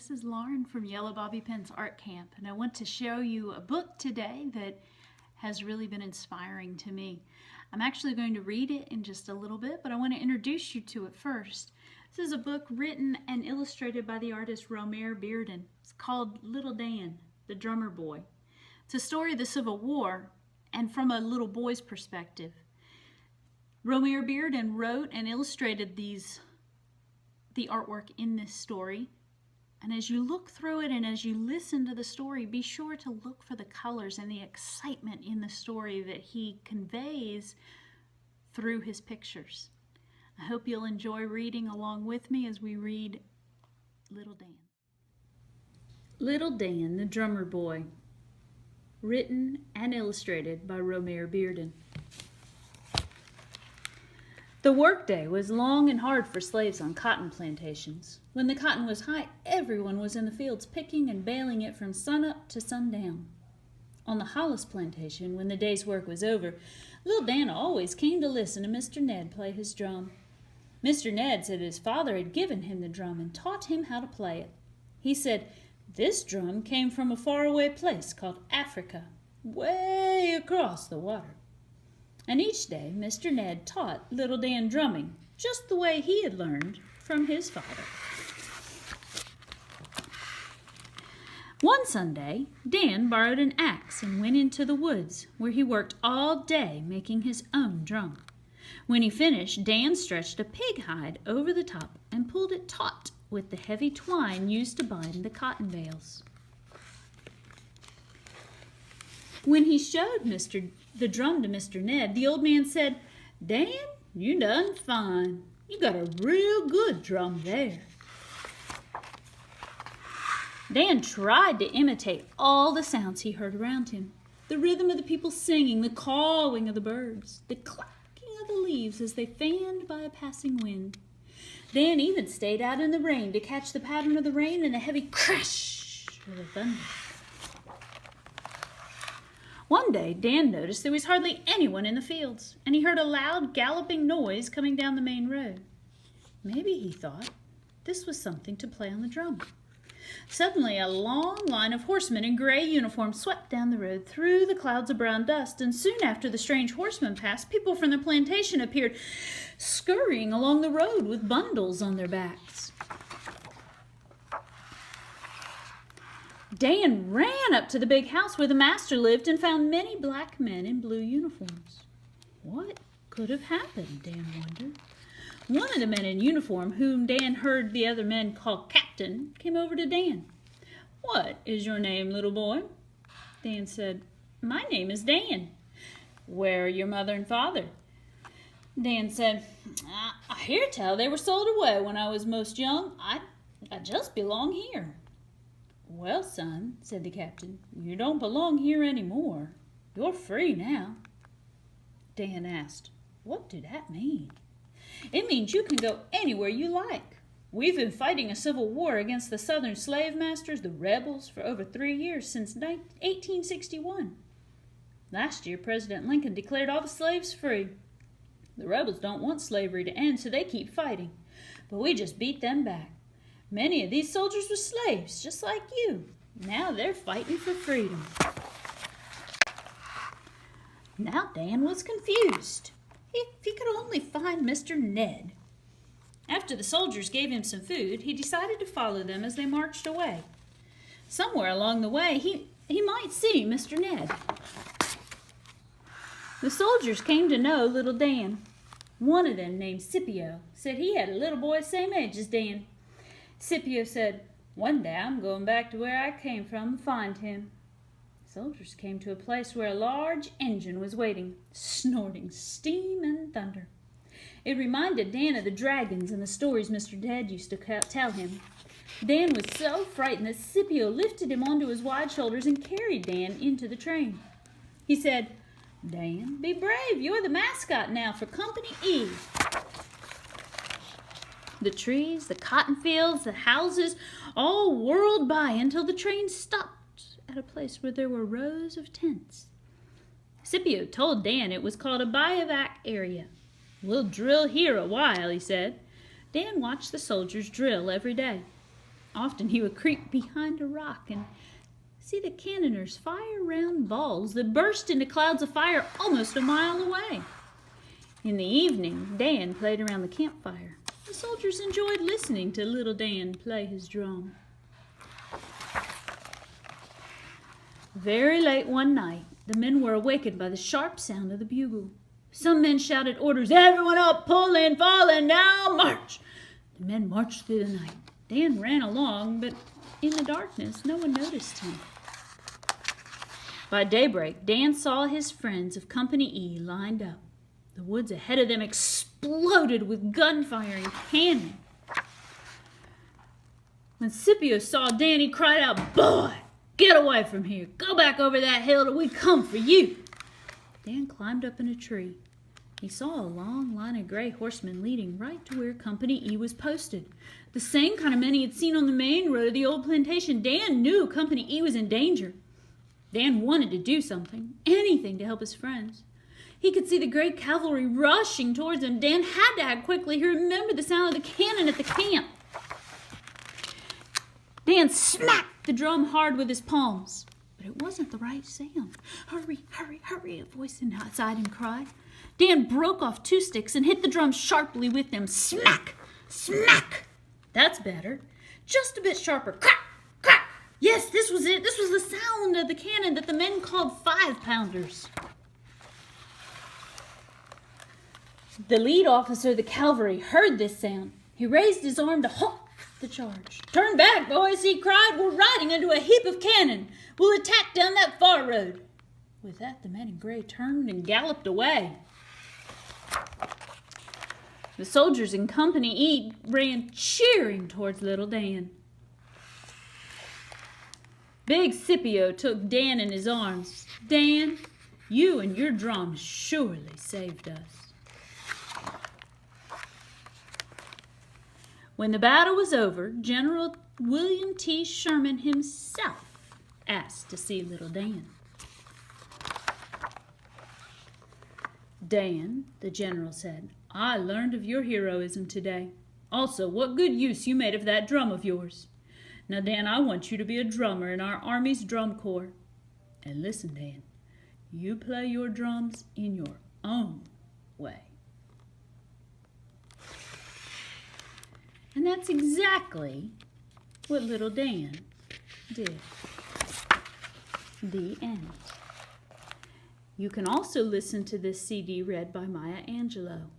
this is Lauren from Yellowbobbypins Art Camp, and I want to show you a book today that has really been inspiring to me. I'm actually going to read it in just a little bit, but I want to introduce you to it first. This is a book written and illustrated by the artist Romare Bearden. It's called Little Dan, the Drummer Boy. It's a story of the Civil War and from a little boy's perspective. Romare Bearden wrote and illustrated the artwork in this story. And as you look through it and as you listen to the story, be sure to look for the colors and the excitement in the story that he conveys through his pictures. I hope you'll enjoy reading along with me as we read Little Dan. Little Dan, the Drummer Boy, written and illustrated by Romare Bearden. The workday was long and hard for slaves on cotton plantations. When the cotton was high, everyone was in the fields picking and baling it from sunup to sundown. On the Hollis plantation, when the day's work was over, little Dan always came to listen to Mr. Ned play his drum. Mr. Ned said his father had given him the drum and taught him how to play it. He said, "This drum came from a faraway place called Africa, way across the water." And each day, Mr. Ned taught little Dan drumming, just the way he had learned from his father. One Sunday, Dan borrowed an axe and went into the woods, where he worked all day making his own drum. When he finished, Dan stretched a pig hide over the top and pulled it taut with the heavy twine used to bind the cotton bales. When he showed the drum to Mr. Ned, the old man said, "Dan, you done fine. You got a real good drum there." Dan tried to imitate all the sounds he heard around him. The rhythm of the people singing, the cawing of the birds, the clacking of the leaves as they fanned by a passing wind. Dan even stayed out in the rain to catch the pattern of the rain and the heavy crash of the thunder. One day, Dan noticed there was hardly anyone in the fields, and he heard a loud galloping noise coming down the main road. Maybe, he thought, this was something to play on the drum. Suddenly, a long line of horsemen in gray uniforms swept down the road through the clouds of brown dust, and soon after the strange horsemen passed, people from the plantation appeared, scurrying along the road with bundles on their backs. Dan ran up to the big house where the master lived and found many black men in blue uniforms. What could have happened, Dan wondered. One of the men in uniform, whom Dan heard the other men call Captain, came over to Dan. "What is your name, little boy?" Dan said, "My name is Dan." "Where are your mother and father?" Dan said, "I hear tell they were sold away when I was most young. I just belong here." "Well, son," said the captain, "you don't belong here anymore. You're free now." Dan asked, "What did that mean?" "It means you can go anywhere you like. We've been fighting a civil war against the southern slave masters, the rebels, for over 3 years, since 1861. Last year, President Lincoln declared all the slaves free. The rebels don't want slavery to end, so they keep fighting. But we just beat them back. Many of these soldiers were slaves, just like you. Now they're fighting for freedom." Now Dan was confused. If he could only find Mr. Ned. After the soldiers gave him some food, he decided to follow them as they marched away. Somewhere along the way, he might see Mr. Ned. The soldiers came to know little Dan. One of them, named Scipio, said he had a little boy same age as Dan. Scipio said, "One day I'm going back to where I came from and find him." Soldiers came to a place where a large engine was waiting, snorting steam and thunder. It reminded Dan of the dragons and the stories Mr. Ned used to tell him. Dan was so frightened that Scipio lifted him onto his wide shoulders and carried Dan into the train. He said, "Dan, be brave. You're the mascot now for Company E." The trees, the cotton fields, the houses all whirled by until the train stopped at a place where there were rows of tents. Scipio told Dan it was called a bivouac area. "We'll drill here a while," he said. Dan watched the soldiers drill every day. Often he would creep behind a rock and see the cannoners fire round balls that burst into clouds of fire almost a mile away. In the evening, Dan played around the campfire. The soldiers enjoyed listening to little Dan play his drum. Very late one night, the men were awakened by the sharp sound of the bugle. Some men shouted orders, "Everyone up, pull in, fall in, now march!" The men marched through the night. Dan ran along, but in the darkness, no one noticed him. By daybreak, Dan saw his friends of Company E lined up. The woods ahead of them exploded with gunfire and cannon. When Scipio saw Dan, he cried out, "Boy, get away from here. Go back over that hill till we come for you." Dan climbed up in a tree. He saw a long line of gray horsemen leading right to where Company E was posted. The same kind of men he had seen on the main road of the old plantation. Dan knew Company E was in danger. Dan wanted to do something, anything to help his friends. He could see the great cavalry rushing towards him. Dan had to act quickly. He remembered the sound of the cannon at the camp. Dan smacked the drum hard with his palms, but it wasn't the right sound. "Hurry, hurry, hurry," a voice inside him cried. Dan broke off 2 sticks and hit the drum sharply with them. Smack, smack. That's better. Just a bit sharper. Crack, crack. Yes, this was it. This was the sound of the cannon that the men called 5-pounders. The lead officer of the cavalry heard this sound. He raised his arm to halt the charge. "Turn back, boys," he cried. "We're riding into a heap of cannon. We'll attack down that far road." With that, the men in gray turned and galloped away. The soldiers in Company E ran cheering towards little Dan. Big Scipio took Dan in his arms. "Dan, you and your drum surely saved us." When the battle was over, General William T. Sherman himself asked to see little Dan. "Dan," the general said, "I learned of your heroism today. Also, what good use you made of that drum of yours. Now, Dan, I want you to be a drummer in our Army's drum corps. And listen, Dan, you play your drums in your own way." And that's exactly what little Dan did. The end. You can also listen to this CD read by Maya Angelou.